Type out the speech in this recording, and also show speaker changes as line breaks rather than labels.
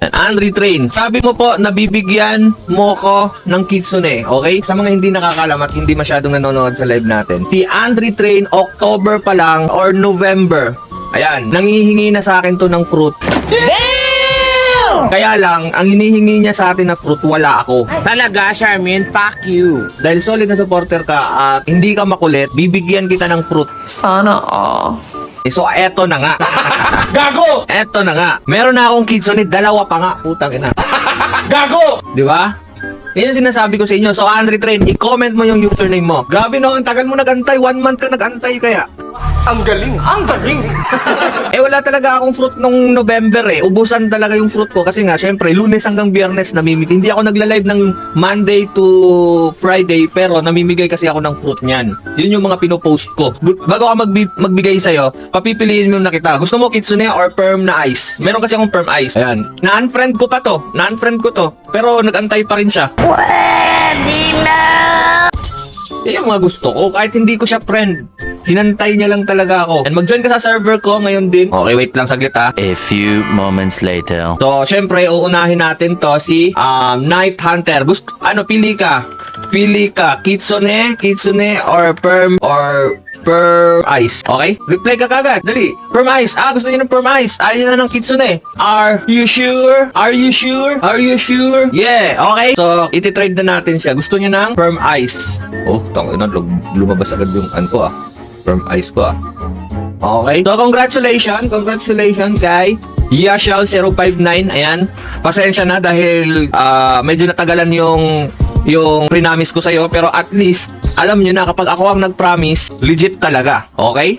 Andri Train, sabi mo po, nabibigyan mo ko ng kitsune, okay? Sa mga hindi nakakalam at hindi masyadong nanonood sa live natin. Si Andri Train, October pa lang or November. Ayan, nangihingi na sa akin to ng fruit. Kaya lang, ang hinihingi niya sa atin na fruit, wala ako.
Talaga, Charmin, fuck you.
Dahil solid na supporter ka at hindi ka makulit, bibigyan kita ng fruit.
Sana all.
So, eto na nga.
Gago!
Eto na nga. Meron na akong kitsune, dalawa pa nga. Putang ina.
Gago!
Di ba? Yan yung sinasabi ko sa inyo. So, Andri Train, i-comment mo yung username mo. Grabe no, ang tagal mo nag-antay. 1 month ka nag-antay kaya.
Ang galing! Ang galing!
Wala talaga akong fruit nung November eh. Ubusan talaga yung fruit ko kasi nga, syempre, Lunes hanggang Biyernes namimigay. Hindi ako nagla-live ng Monday to Friday, pero namimigay kasi ako ng fruit niyan. Yun yung mga pinopost ko. Bago ako magbigay sa'yo, papipiliin mo na kita. Gusto mo kitsune or perm na ice? Meron kasi akong perm ice. Ayan. Na-unfriend ko pa to. Na-unfriend ko to. Pero nag-antay pa rin siya.
Pwede na!
Yan yung mga gusto ko. Kahit hindi ko siya friend, hinantay niya lang talaga ako. And mag-join ka sa server ko ngayon din. Okay, wait lang saglit ha.
A few moments later.
So, syempre, uunahin natin to si Night Hunter. Gusto, pili ka. Pili ka. Kitsune, or perm ice. Okay? Reply ka kagad. Dali. Perm ice. Gusto niyo ng perm ice. Ayaw niyo na ng kitsune. Are you sure? Are you sure? Are you sure? Yeah. Okay. So, iti-trade na natin siya. Gusto niyo ng perm ice. Oh, tangina, lumabas agad yung perm ice ko Okay. So, congratulations kay Yashal059. Ayan. Pasensya na dahil medyo natagalan yung pre-promise ko sa'yo. Pero at least, alam nyo na kapag ako ang nag-promise, legit talaga. Okay?